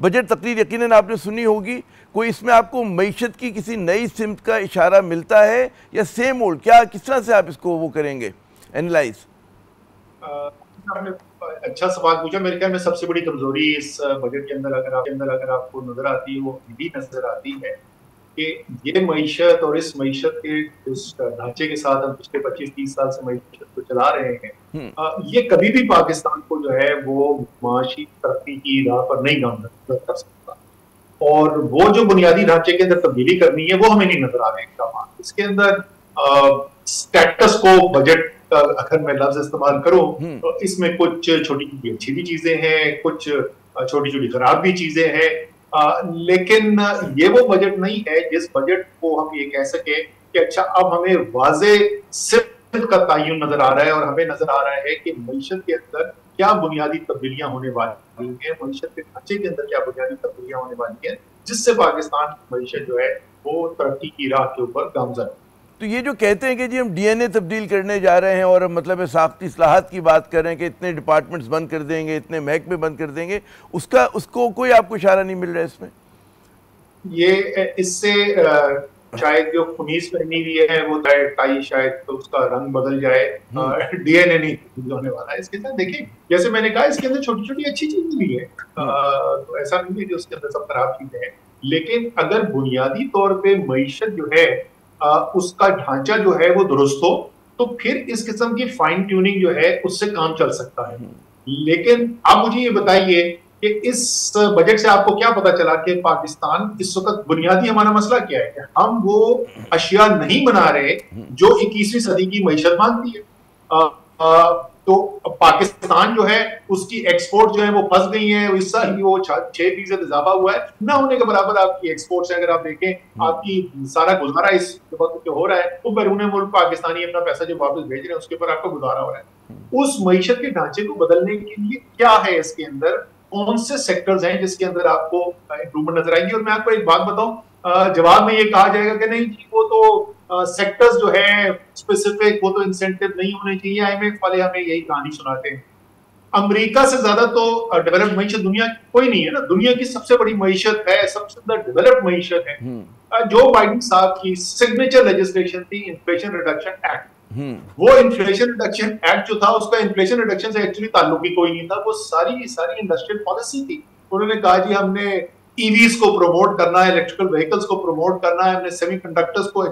Budget तकरीर यकीनन आपने सुनी होगी, कोई इसमें आपको मईशत की किसी नई सिमत का इशारा मिलता है या सेम ओल्ड, क्या किस तरह से आप इसको वो करेंगे एनालाइज? आपने अच्छा सवाल पूछा। मेरे ख्याल में सबसे बड़ी कमजोरी इस बजट के अंदर अगर आपको नजर आती है, वो यही नजर आती है कि ये मईशत और इस मईशत के इस ढांचे के साथ हम पिछले 25-30 साल से मईशत को चला रहे हैं, ये कभी भी पाकिस्तान को जो है वो माशी तरक्की की राह पर नहीं गामजन कर सकता। और वो जो बुनियादी ढांचे के अंदर तब्दीली करनी है वो हमें नहीं नजर आ रहे इकदाम। इसके अंदर स्टेटस को बजट का अगर मैं लफ्ज इस्तेमाल करूं तो इसमें कुछ छोटी छोटी अच्छी भी चीजें हैं, कुछ छोटी छोटी खराब भी चीजें हैं, लेकिन ये वो बजट नहीं है जिस बजट को हम ये कह सके कि अच्छा अब हमें वाजे सिर्फ का तयन नजर आ रहा है और हमें नजर आ रहा है कि मईशत के अंदर क्या बुनियादी तब्दीलियां होने वाली हैं, मईशत के ढांचे के अंदर क्या बुनियादी तब्दीलियां होने वाली हैं जिससे पाकिस्तान की मईशत जो है वो तरक्की की राह के ऊपर गामजन। तो ये जो कहते हैं कि जी हम डीएनए तब्दील करने जा रहे हैं और मतलब साख्ती इस्लाहात की बात कर रहे हैं कि इतने डिपार्टमेंट्स बंद कर देंगे, इतने महकमे बंद कर देंगे, उसको कोई आपको इशारा नहीं मिल रहा है इसमें? ये इससे शायद जो खुनीस पहनी हुई है वो टाई शायद तो उसका रंग बदल जाए, डीएनए नहीं होने वाला है इसके साथ। देखिए जैसे मैंने कहा इसके अंदर छोटी छोटी अच्छी चीजें भी है, तो ऐसा नहीं है कि उसके अंदर सब खराब चीजें हैं, लेकिन अगर बुनियादी तौर पे मईशत जो है उसका ढांचा जो है वो दुरुस्त हो तो फिर इस किस्म की फाइन ट्यूनिंग जो है उससे काम चल सकता है। लेकिन आप मुझे ये बताइए कि इस बजट से आपको क्या पता चला कि पाकिस्तान इस वक्त बुनियादी हमारा मसला क्या है कि हम वो अशिया नहीं बना रहे जो 21वीं सदी की मईशत मांगती है। तो पाकिस्तान जो है उसकी एक्सपोर्ट जो है वो फंस गई है, इस साल ही वो 6% इजाफा हुआ है, ना होने के बराबर आपकी एक्सपोर्ट्स है। अगर आप देखें आपकी सारा गुजारा इस वक्त जो हो रहा है वो बैरून मुल्क पाकिस्तानी अपना पैसा जो वापस भेज रहे हैं उसके ऊपर आपका गुजारा हो रहा है। उस मईशत के ढांचे को बदलने के लिए क्या है इसके अंदर, कौन से सेक्टर्स हैं जिसके अंदर आपको इंप्रूवमेंट नजर आएंगी? और मैं आपको एक बात बताऊं, जवाब में ये कहा जाएगा कि नहीं जी वो तो सेक्टर्स जो है स्पेसिफिक वो तो इंसेंटिव नहीं होने चाहिए, आईएमएफ वाले हमें यही कहानी सुनाते हैं। अमेरिका से ज्यादा तो डेवलप्ड मईशत दुनिया की कोई नहीं है ना, दुनिया की सबसे बड़ी मईशत है, सबसे ज्यादा डेवलप्ड मईशत है। जो बाइडेन साहब की सिग्नेचर लेजिस्लेशन थी इन्फ्लेशन रिडक्शन एक्ट, वो इन्फ्लेशन रिडक्शन एक्ट जो था उसका इन्फ्लेशन रिडक्शन से एक्चुअली ताल्लुक ही कोई नहीं था, वो सारी इंडस्ट्रियल पॉलिसी थी। उन्होंने कहा जी हमने ईवीज को प्रमोट करना है, इलेक्ट्रिकल व्हीकल्स को प्रमोट करना है, हमने सेमीकंडक्टर्स को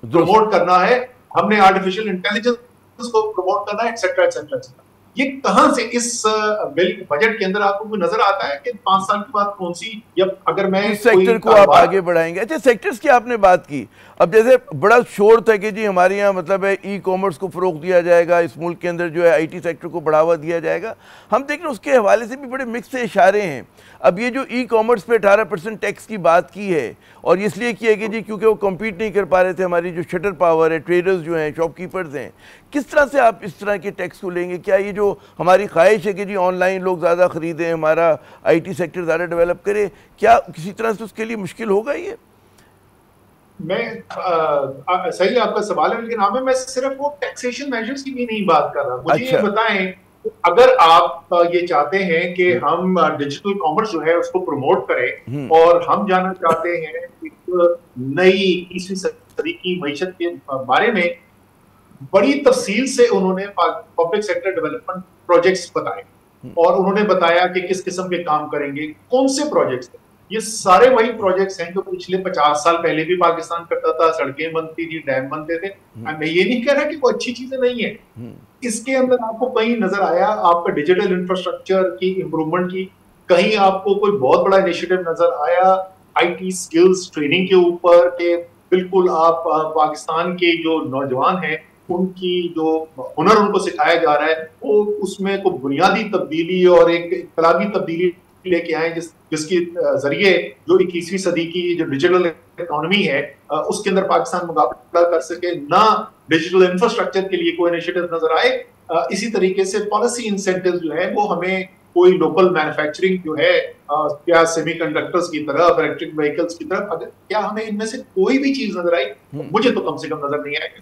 प्रमोट करना है, हमने आर्टिफिशियल इंटेलिजेंस को प्रमोट करना है, एक्सेट्रा एक्सेट्रा। ये कहां से इस बिल बजट के अंदर आपको नजर आता है कि 5 साल के बाद कौन सी, या अगर मैं सेक्टर को आप आगे बढ़ाएंगे? अच्छा, सेक्टर्स की आपने बात की, अब जैसे बड़ा शोर था कि जी हमारे यहाँ मतलब है ई कॉमर्स को फ़रोग दिया जाएगा, इस मुल्क के अंदर जो है आईटी सेक्टर को बढ़ावा दिया जाएगा, हम देख रहे हैं उसके हवाले से भी बड़े मिक्स से इशारे हैं। अब ये जो ई कॉमर्स पे 18% टैक्स की बात की है और इसलिए किया कि जी क्योंकि वो कम्पीट नहीं कर पा रहे थे, हमारी जो शटर पावर है, ट्रेडर्स जो हैं, शॉपकीपर्स हैं, किस तरह से आप इस तरह के टैक्स को लेंगे? क्या ये जो हमारी ख्वाहिश है कि जी ऑनलाइन लोग ज़्यादा ख़रीदें, हमारा आईटी सेक्टर ज़्यादा डेवलप करे, क्या किसी तरह से उसके लिए मुश्किल होगा ये? मैं सही आपका सवाल है, लेकिन हमें मैं सिर्फ वो टैक्सेशन मेजर्स की भी नहीं बात कर रहा। मुझे ये बताएं, अगर आप ये चाहते हैं कि हम डिजिटल कॉमर्स जो है उसको प्रमोट करें और हम जाना चाहते हैं एक नई 21वीं सदी की मईशत के बारे में, बड़ी तफसील से उन्होंने पब्लिक सेक्टर डेवलपमेंट प्रोजेक्ट्स बताए और उन्होंने बताया कि किस किस्म के काम करेंगे, कौन से प्रोजेक्ट्स। ये सारे वही प्रोजेक्ट्स हैं जो पिछले 50 साल पहले भी पाकिस्तान करता था, सड़कें बनती थी, डैम बनते थे। मैं ये नहीं कह रहा कि वो अच्छी चीजें नहीं है, इसके अंदर आपको कहीं नजर आया आपका डिजिटल इंफ्रास्ट्रक्चर की इंप्रूवमेंट की, कहीं आपको कोई बहुत बड़ा इनिशिएटिव नजर आया आईटी स्किल्स ट्रेनिंग के ऊपर के बिल्कुल आप पाकिस्तान के जो नौजवान हैं उनकी जो हुनर उनको सिखाया जा रहा है वो उसमें कोई बुनियादी तब्दीली और एक इनकलाबी तब्दीली लेके आए जिसके जरिए जो 21वीं सदी की जो डिजिटल इकोनॉमी है उसके अंदर पाकिस्तान मुकाबला कर सके, ना डिजिटल इंफ्रास्ट्रक्चर के लिए कोई इनिशिएटिव नजर आए। इसी तरीके से पॉलिसी इंसेंटिव जो है वो हमें कोई लोकल मैन्युफैक्चरिंग जो है क्या सेमीकंडक्टर्स की तरफ, इलेक्ट्रिक व्हीकल्स की तरफ, अगर क्या हमें इनमें से कोई भी चीज नजर आई? मुझे तो कम से कम नजर नहीं आएगी।